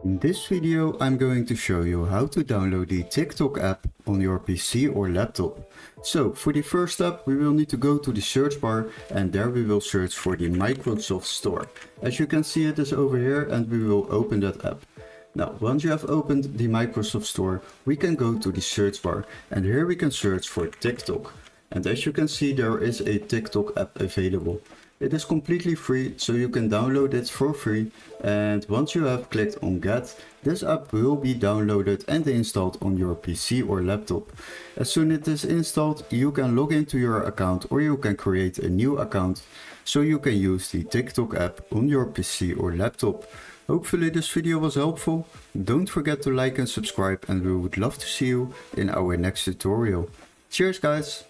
In this video I'm going to show you how to download the TikTok app on your PC or laptop. So for the first step we will need to go to the search bar and there we will search for the Microsoft Store. As you can see, it is over here, and we will open that app. Now once you have opened the Microsoft Store, we can go to the search bar and here we can search for TikTok. And as you can see, there is a TikTok app available. It is completely free, so you can download it for free, and once you have clicked on Get, this app will be downloaded and installed on your PC or laptop. As soon as it is installed, you can log into your account or you can create a new account, so you can use the TikTok app on your PC or laptop. Hopefully this video was helpful. Don't forget to like and subscribe, and we would love to see you in our next tutorial. Cheers guys!